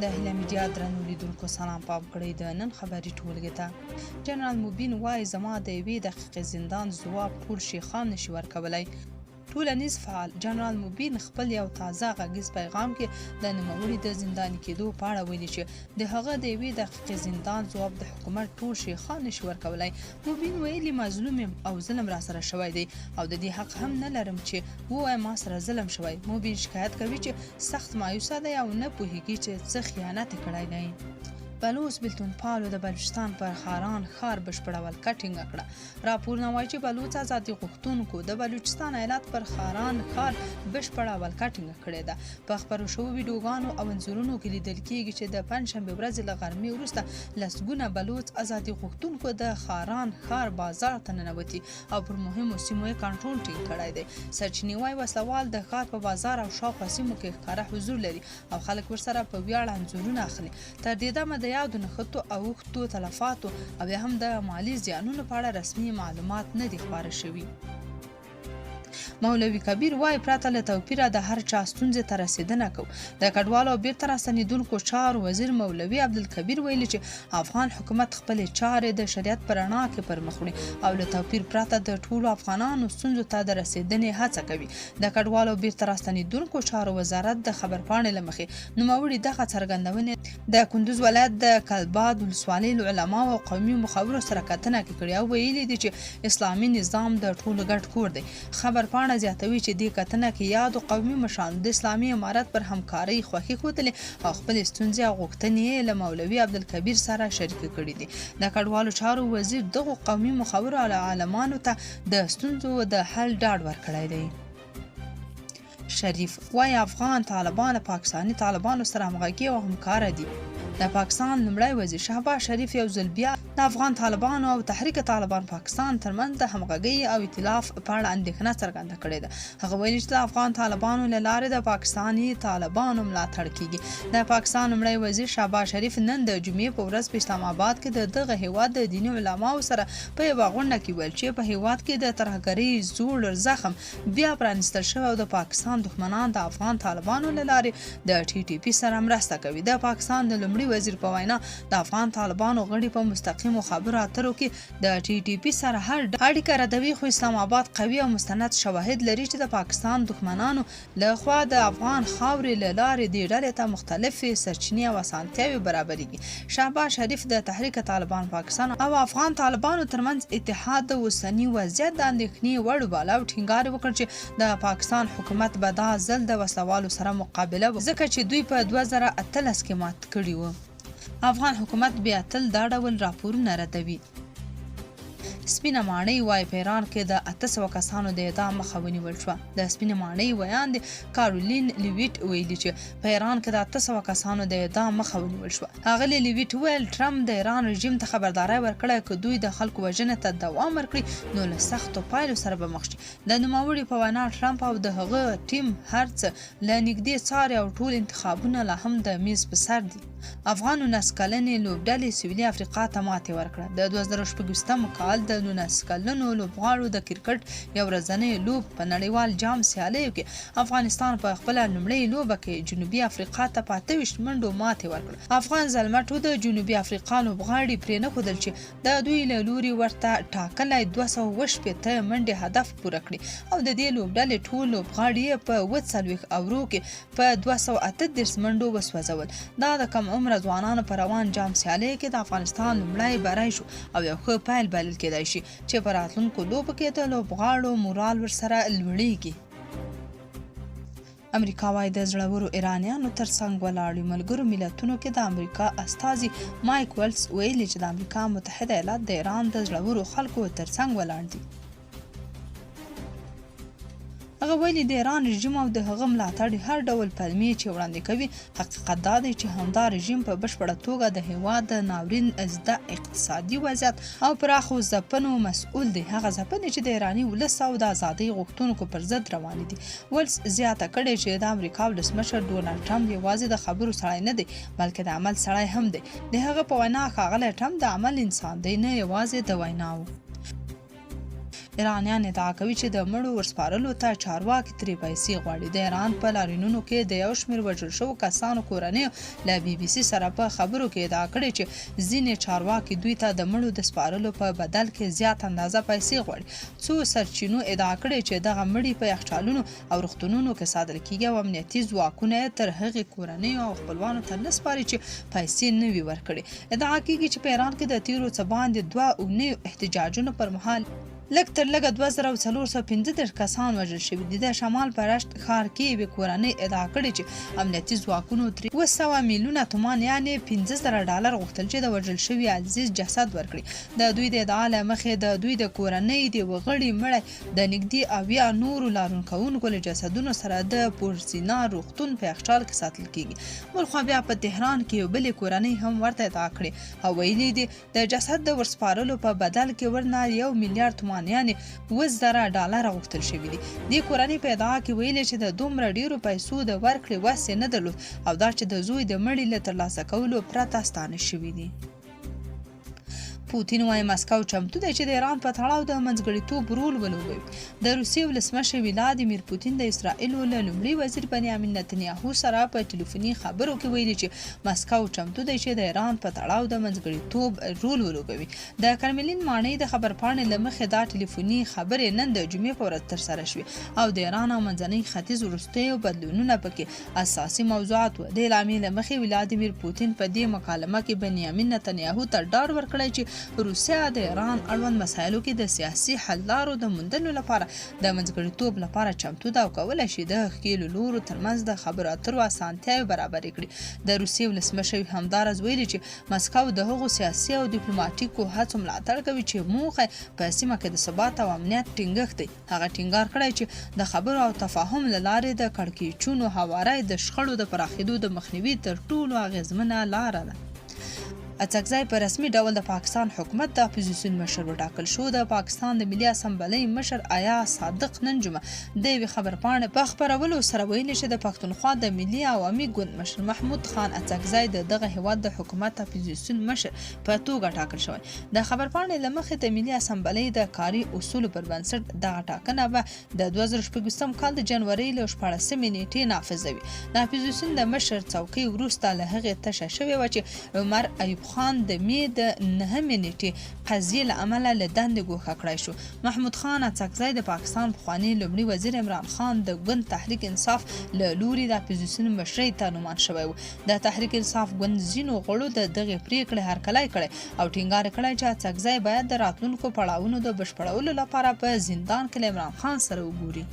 د هیله میډیا درنو لیدونکو سلام پام کړی د نن خبري ټولګې ته جنرال موبین وایي زما د یوې دقیقې زندان ځواب ټول شیخان نشي ورکولی. ټولنیز فعال جنرال موبین خپل یو تازه غږیز پیغام کې د نوموړي د زنداني کېدو په اړه ویلي چې د هغه د یوې دقیقې زندان ځواب د حکومت ټول شیخان نشي ورکولی. موبین ویلي مظلوم یم او ظلم را سره شوی دی او د دې حق هم نه لرم چې ووایم ما سره ظلم شوی. موبین شکایت کوي چې سخت مایوسه دی او نه پوهیږي چې څه خیانت کړی دی. بلوچ بلتون پالو د بلوچستان پر خاران ښار بشپړه ولکه ټینګه کړه. راپورونه وایي چې بلوچ ازادي غوښتونکو د بلوچستان ایالت پر خاران ښار بشپړه ولکه ټینګه کړې ده. په خپرو شوو ویډیوګانو او انځورونو کې لیدل کېږي چې د پنجشنبې ورځې له غرمې وروسته لسګونه بلوچ ازادي غوښتونکو د خاران ښار بازار ته ننوتي او پر مهمو سیمو یې کنټرول ټینګ کړی دی. سرچینې وایي وسلوال د ښار په بازار او شاوخوا سیمو کې ښکاره حضور لري او خلک ورسره په ویاړ انځورونه اخلي. تر دې دمه د یادو نښتو او اوښتو تلفاتو او یا هم د مالي زیانونو په اړه رسمي معلومات نه دي خپاره شوي. مولوي کبیر وایي پرته له توپیره د هر چا ستونزې ته رسېدنه کوو. د کډوالو او بیرته راستنېدونکو چارو وزیر مولوي عبدالکبیر ویلي چې افغان حکومت خپلې چارې د شریعت په رڼا کې پر مخ وړي او له توپیر پرته د ټولو افغانانو ستونزو ته د رسېدنې هڅه کوي. د کډوالو او بیرته راستنېدونکو چارو وزارت د خبرپاڼې له مخې نوموړي دغه څرګندونې د کندوز ولایت د کلباد ولسوالۍ له علماو او قومي مخورو سره کتنه کړې او ویلي دي چې اسلامي نظام د ټولو ګډ کور دی. خبرپاڼه زیاتوي چې دې کتنه کې یادو قومي مشرانو د اسلامي امارت پر همکارۍ خوښي ښودلې او خپلې ستونزې او غوښتنې یې له مولوي عبدالکبیر سره شریکې کړي دي. د کډوالو چارو وزیر دغو قومي مخورو عالمانو ته د ستونزو د حل ډاډ ورکړی دی. شریف وایي افغان طالبان پاکستاني طالبانو سره همغږي او همکاره دي. د پاکستان لومړی وزیر شهباز شریف یو ځل بیا د افغان طالبانو او تحریک طالبان پاکستان ترمنځ د همغږۍ او ائتلاف په اړه اندېښنه څرګنده کړې ده. هغه ویلي چې د افغان طالبانو له لارې د پاکستاني طالبانو ملاتړ کیږي. د پاکستان لومړی وزیر شهباز شریف نن د جمعې په ورځ په اسلام آباد کې د دغه هیواد د دیني علماو سره په یوه غونډه کې ویل چې په هیواد کې د ترهګرۍ زوړ زخم بیا پرانیستل شوی او د پاکستان دښمنان د افغان طالبانو له لارې د ټي ټي پي سره مرسته کوي. د پاکستان د لومړي وزیر په وینا د افغان طالبانو غړي په مستقیمو خبرو اترو کې د ټي ټي پي سره هر اړیکه ردوي خو اسلام آباد قوي او مستند شواهد لري چې د پاکستان دښمنانو له خوا د افغان خاورې له لارې دې ډلې ته مختلفې سرچینې او اسانتیاوې برابرېږي. شهباز شریف د تحریک طالبان پاکستان او افغان طالبانو ترمنځ اتحاد د اوسني وضعیت د اندېښنې وړ وباله او ټینګار وکړ چې د پاکستان حکومت به دا ځل د وسلوالو سره مقابله وکړي ځکه چې دوی په 2018 کې مات کړي وو. افغان حکومت بیا تل دا ډول راپورونه ردوي. سپینه ماڼۍ وایي په ایران کې د 800 کسانو د اعدام مخه ونیول شوه. د سپینه ماڼۍ ویاند کارولین لیویټ ویلي چې په ایران کې د 800 کسانو د اعدام مخه ونیول شوه. ښاغلي لیویټ ویل ټرمپ د ایران رژیم ته خبرداری ورکړی که دوی د خلکو وژنې ته دوام ورکړي نو له سختو پایلو سره به مخ شي. د نوموړي په وینا ټرمپ او د هغه ټیم هر څه له نږدې څاري او ټول انتخابونه لا هم د میز په سر دي. افغان 19 کلنې لوبډلې سویلي افریقا ته ماتې ورکړه. د 2016 کال د 19 کلنو لوبغاړو د کرکټ یو ورځنۍ لوب په نړیوال جام سیالیو کې افغانستان په خپله لومړۍ لوبه کې جنوبي افریقا ته په 28 منډو ماتې ورکړه. افغان زلمټو د جنوبي افریقا لوبغاړي پرې نه ښودل چې د دوی له لوري ورته ټاکلی 280 منډې هدف پوره کړي او د دې لوبډلې ټول لوبغاړي په 40 اورو کې په 238 منډو وسوځول. دا د کم عمره ځوانانو په روان جام سیالۍ کې د افغانستان لومړی بری شو او یو ښه پیل بلل کېدای شي چې په راتلونکو لوبو کې د لوبغاړو مورال ورسره لوړیږي. امریکا وايي د زړورو ایرانیانو ترڅنګ ولاړو ملګرو ملتونو کې د امریکا استازي مایک ویلز ویلي چې د امریکا متحده ایالات د ایران د زړورو خلکو ترڅنګ ولاړ دي. هغه ویلي د ایران رژیم او د هغه ملاتړي هر ډول پلمې چې وړاندې کوي حقیقت دا دی چې همدا رژیم په بشپړه توګه د هیواد د ناورین زده اقتصادي وضعیت او پراخو ځپنو مسؤل دی. هغه ځپنې چې د ایراني ولس او د ازادۍ غوښتونکو پر ضد روانې دي. ولس زیاته کړې چې د امریکا ولسمشر ډونالډ ټرمپ یوازې د خبرو سړی نه دی بلکې د عمل سړی هم دی. د هغه په وینا ښاغلی ټرمپ د عمل انسان دی نه یوازې د ویناو. ایرانیان ادعا کوي چې د مړو ورسپارلو ته چارواکي ترې پیسې غواړي. د ایران په لاریونونو کې د یو شمېر وژل شوو کسانو کورنیو له BBC سره په خبرو کې ادعا کړې چې ځینې چارواکي دوی ته د مړو د سپارلو په بدل کې زیات اندازه پیسې غواړي. څو سرچینو ادعا کړې چې دغه مړي په یخچالونو او روغتونونو کې ساتل کیږي او امنیتي ځواکونه یې تر هغې کورنیو او خپلوانو ته نه سپاري چې پیسې نه وي ورکړي. ادعا کیږي چې په ایران کې د تیرو څه باندې 2 اونیو احتجاجونو پر مهال لږ تر لږه 2415 کسان وژل شوي دي. د شمال په رشت ښار کې یوې کورنۍ ادعا کړې چې امنیتي ځواکونو ترې 200 میلیونه تومان یعنې $15,000 غوښتل چې د وژل شوي عزیز جسد ورکړي. د دوی د ادعا له مخې د دوی د کورنۍ د وغړي مړی د نږدې 80 نورو لارون کوونکو له جسدونو سره د پورسینا روغتون په یخچال کې ساتل کیږي. بل خوا بیا په تهران کې یو بلې کورنۍ هم ورته ادعا کړې او ویلي دي د جسد د ورسپارلو په بدل کې ورنه $1 میلیارډ یعنې $20,000 غوښتل شوي دي. دې کورنۍ په ادعا کې ویلي چې د دومره ډیرو پیسو د ورکړې وس یې نه درلود او دا چې د زوی د مړي له ترلاسه کولو پرته ستانه شوي دي. پوتین وايي مسکو چمتو دی چې د ایران په تړاو د منځګړیتوب رول ولوبوي. د روسیې ولسمشر ولادیمیر پوتین د اسرائیل له لومړي وزیر بنیامین نتنیاهو سره په ټلیفوني خبرو کې ویلي چې مسکو چمتو دی چې د ایران په تړاو د منځګړیتوب رول ولوبوي. د کرملین ماڼۍ د خبرپاڼې له مخې دا ټلیفوني خبرې نن د جمعې په ورځ ترسره شوې او د ایران او منځني ختیځ وروستیو بدلونونه پکې اساسي موضوعات وو. د اعلامیې له مخې ولادیمیر پوتین په دې مکالمه کې بنیامین نتنیاهو ته ډاډ ورکړی چې روسیا د ایران اړوند مسایلو کې د سیاسي حل لارو د موندلو لپاره د منځګړیتوب لپاره چمتو ده او کولی شي د ښکېلو لورو ترمنځ د خبرو اترو اسانتیاوې برابرې کړي. د روسیې ولسمشر همداراز ویلي چې مسکو د هغو سیاسي او ډیپلوماټیکو هڅو ملاتړ کوي چې موخه په سیمه کې د ثبات او امنیت ټینګښت دی. هغه ټینګار کړی چې د خبرو او تفاهم له لارې د کړکېچونو هواری د شخړو د پراخېدو د مخنیوي تر ټولو اغېزمنه لاره ده. اڅکزی په رسمي ډول د پاکستان حکومت د اپوزیسیون مشر وټاکل شو. د پاکستان د ملي اسمبلۍ مشر آیا صادق نن جمعه د یوې خبرپاڼې په خپرولو سره ویلي چې د پښتونخوا د ملي عوامي ګوند مشر محمود خان اڅکزی د دغه هیواد د حکومت اپوزیسیون مشر په توګه ټاکل شوی. د خبرپاڼې له مخې د ملي اسمبلۍ د کاري اصولو پر بنسټ دغه ټاکنه به د 2016 کال د جنورۍ له 14 نیټې نافذه وي. د اپوزیسیون د مشر څوکۍ وروسته له هغې تشه شوې وه چې عمر ایوب خان د مې د 9 نیټې قضیې له امله له دندې ګوښه کړی شو. محمود خان اڅکزی د پاکستان پخواني لومړي وزیر عمران خان د ګوند تحریک انصاف له لوري د اپوزیسیون مشرۍ ته نومان شوی و. د تحریک انصاف ګوند ځینو غړو د دغې پریکړې هرکلی کړی او ټینګار کړی چې اڅکزی باید د راتلونکو پړاوونو د بشپړولو لپاره په زندان کې له عمران خان سره وګوري.